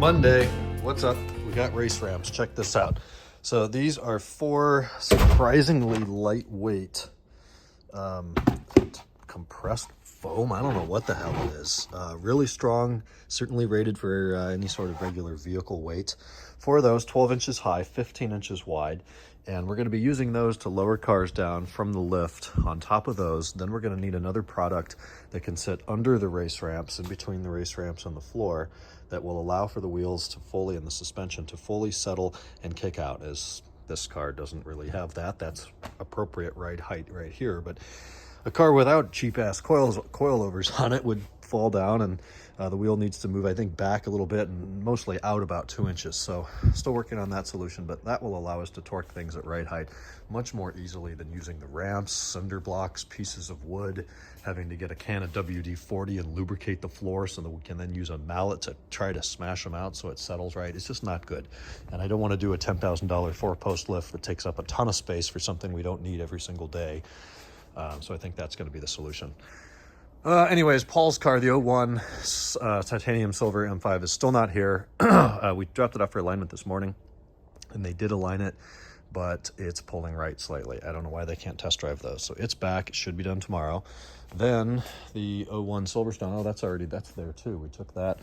Monday. What's up? We got race ramps. Check this out. So these are 4 surprisingly lightweight compressed foam. I don't know what the hell it is. Really strong, certainly rated for any sort of regular vehicle weight. 4 of those, 12 inches high, 15 inches wide. And we're going to be using those to lower cars down from the lift on top of those. Then we're going to need another product that can sit under the race ramps, in between the race ramps and the floor, that will allow for the wheels to fully, and the suspension to fully settle and kick out, as this car doesn't really have that. That's appropriate ride height right here. But a car without cheap-ass coilovers on it would fall down, and the wheel needs to move, I think, back a little bit and mostly out about 2 inches. So still working on that solution, but that will allow us to torque things at ride height much more easily than using the ramps, cinder blocks, pieces of wood, having to get a can of WD-40 and lubricate the floor so that we can then use a mallet to try to smash them out so it settles right. It's just not good. And I don't want to do a $10,000 4-post lift that takes up a ton of space for something we don't need every single day. So I think that's going to be the solution. Anyways, Paul's car, the 01 titanium silver M5, is still not here. We dropped it off for alignment this morning, and they did align it, but it's pulling right slightly. I don't know why they can't test drive those. So it's back. It should be done tomorrow. Then the 01 Silverstone, that's there too. We took that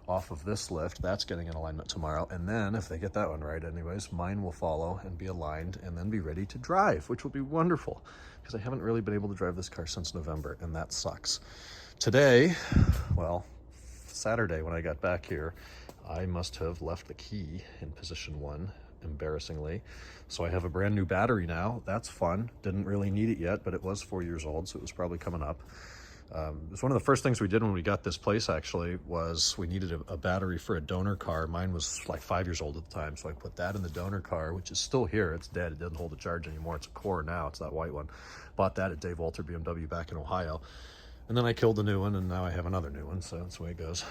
off of this lift. That's getting in alignment tomorrow. And then if they get that one right anyways, mine will follow and be aligned and then be ready to drive, which will be wonderful, because I haven't really been able to drive this car since November, and that sucks. Today, well, Saturday when I got back here, I must have left the key in position 1, embarrassingly. So I have a brand new battery now. That's fun. Didn't really need it yet, but it was 4 years old, so it was probably coming up. It was one of the first things we did when we got this place, actually, was we needed a battery for a donor car. Mine was like 5 years old at the time, so I put that in the donor car, which is still here. It's dead. It doesn't hold a charge anymore. It's a Core now. It's that white one. Bought that at Dave Walter BMW back in Ohio. And then I killed the new one, and now I have another new one, so that's the way it goes.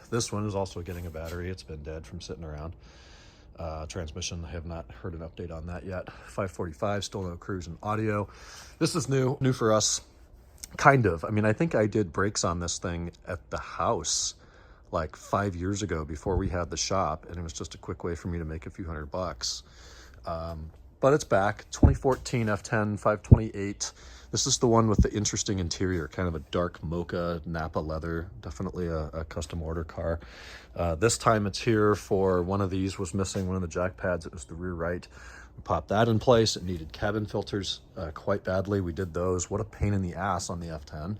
This one is also getting a battery. It's been dead from sitting around. Transmission, I have not heard an update on that yet. 545, still no cruise and audio. This is new for us. Kind of. I mean, I think I did brakes on this thing at the house like 5 years ago before we had the shop, and it was just a quick way for me to make a few $100. But it's back. 2014 F10 528. This is the one with the interesting interior, kind of a dark mocha Napa leather, definitely a custom order car. This time it's here for one of these was missing, one of the jack pads. It was the rear right. We popped that in place. It needed cabin filters quite badly. We did those. What a pain in the ass on the F10.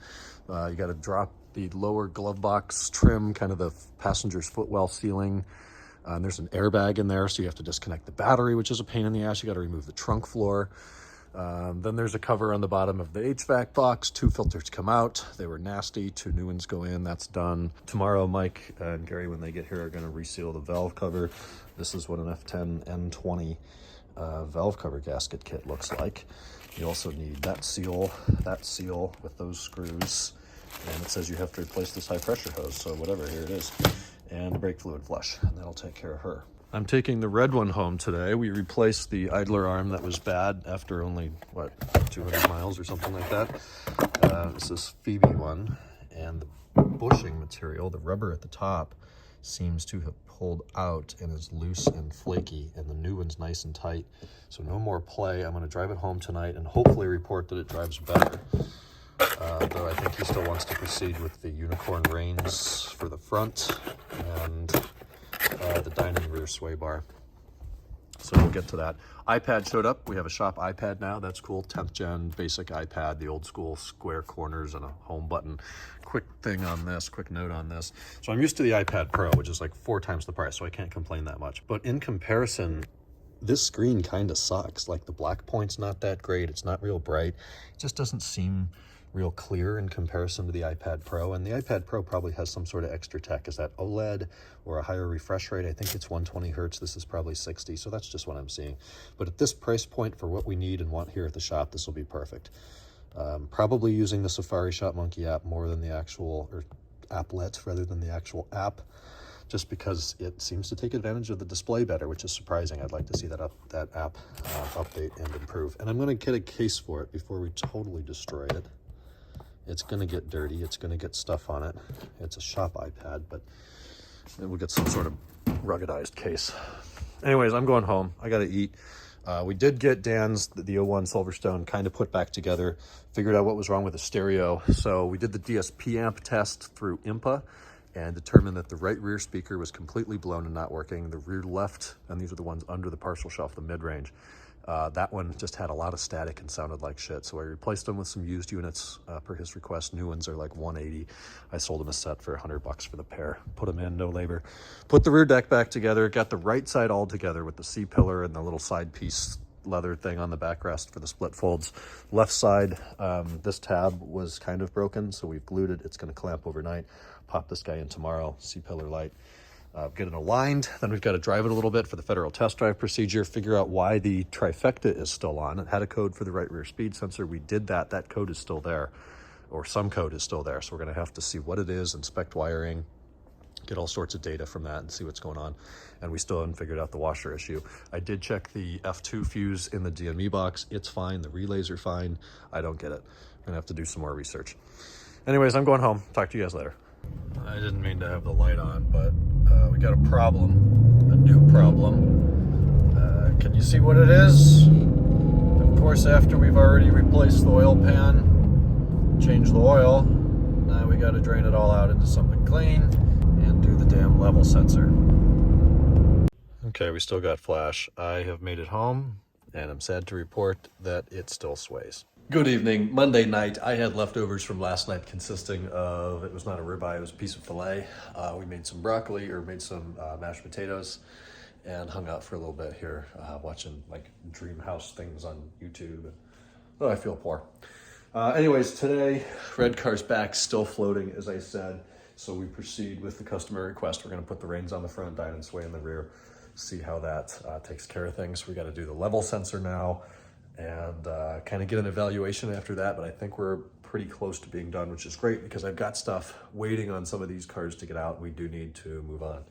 You got to drop the lower glove box trim, kind of the passenger's footwell ceiling. And there's an airbag in there, so you have to disconnect the battery, which is a pain in the ass. You got to remove the trunk floor. Then there's a cover on the bottom of the HVAC box. 2 filters come out. They were nasty. 2 new ones go in. That's done. Tomorrow, Mike and Gary, when they get here, are going to reseal the valve cover. This is what an F10 N20 valve cover gasket kit looks like. You also need that seal with those screws. And it says you have to replace this high pressure hose. So whatever, here it is. And a brake fluid flush, and that'll take care of her. I'm taking the red one home today. We replaced the idler arm that was bad after only, 200 miles or something like that. This is Phoebe one, and the bushing material, the rubber at the top, seems to have pulled out and is loose and flaky, and the new one's nice and tight. So no more play. I'm going to drive it home tonight and hopefully report that it drives better. Though I think he still wants to proceed with the unicorn reins for the front and the dining rear sway bar. So we'll get to that. iPad showed up. We have a shop iPad now. That's cool. 10th gen basic iPad, the old school square corners and a home button. Quick note on this. So I'm used to the iPad Pro, which is like 4 times the price, so I can't complain that much. But in comparison, this screen kind of sucks. Like the black point's not that great. It's not real bright. It just doesn't seem real clear in comparison to the iPad Pro. And the iPad Pro probably has some sort of extra tech. Is that OLED or a higher refresh rate? I think it's 120 hertz. This is probably 60. So that's just what I'm seeing. But at this price point for what we need and want here at the shop, this will be perfect. Probably using the Safari Shop Monkey app more than the actual, or applet rather than the actual app, just because it seems to take advantage of the display better, which is surprising. I'd like to see that app update and improve. And I'm going to get a case for it before we totally destroy it. It's going to get dirty. It's going to get stuff on it. It's a shop iPad, but And we'll get some sort of ruggedized case. Anyways, I'm going home. I got to eat. We did get Dan's, the 01 Silverstone, kind of put back together, figured out what was wrong with the stereo. So we did the DSP amp test through IMPA and determined that the right rear speaker was completely blown and not working. The rear left, and these are the ones under the partial shelf, the mid-range, that one just had a lot of static and sounded like shit. So I replaced them with some used units per his request. New ones are like 180. I sold him a set for $100 for the pair. Put them in, no labor. Put the rear deck back together. Got the right side all together with the C-pillar and the little side piece leather thing on the backrest for the split folds. Left side, this tab was kind of broken, so we've glued it. It's going to clamp overnight. Pop this guy in tomorrow. C-pillar light. Get it aligned. Then we've got to drive it a little bit for the federal test drive procedure, figure out why the trifecta is still on. It had a code for the right rear speed sensor. We did that. That code is still there, or some code is still there. So we're going to have to see what it is, inspect wiring, get all sorts of data from that and see what's going on. And we still haven't figured out the washer issue. I did check the F2 fuse in the DME box. It's fine. The relays are fine. I don't get it. I'm going to have to do some more research. Anyways, I'm going home. Talk to you guys later. I didn't mean to have the light on, but we got a problem, a new problem. Can you see what it is? Of course, after we've already replaced the oil pan, changed the oil, now we got to drain it all out into something clean and do the damn level sensor. Okay, we still got flash. I have made it home, and I'm sad to report that it still sways. Good evening. Monday night, I had leftovers from last night consisting of, it was not a ribeye, it was a piece of filet. We made some broccoli, or made some mashed potatoes, and hung out for a little bit here, watching like dream house things on YouTube. Oh, I feel poor. Anyways, today, red car's back, still floating, as I said. So we proceed with the customer request. We're gonna put the reins on the front, dyno and sway in the rear, see how that takes care of things. We gotta do the level sensor now, and kind of get an evaluation after that, but I think we're pretty close to being done, which is great because I've got stuff waiting on some of these cars to get out. We do need to move on.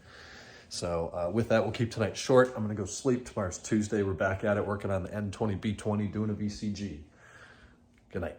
So with that, we'll keep tonight short. I'm gonna go sleep. Tomorrow's Tuesday. We're back at it, working on the N20B20, doing a VCG. Good night.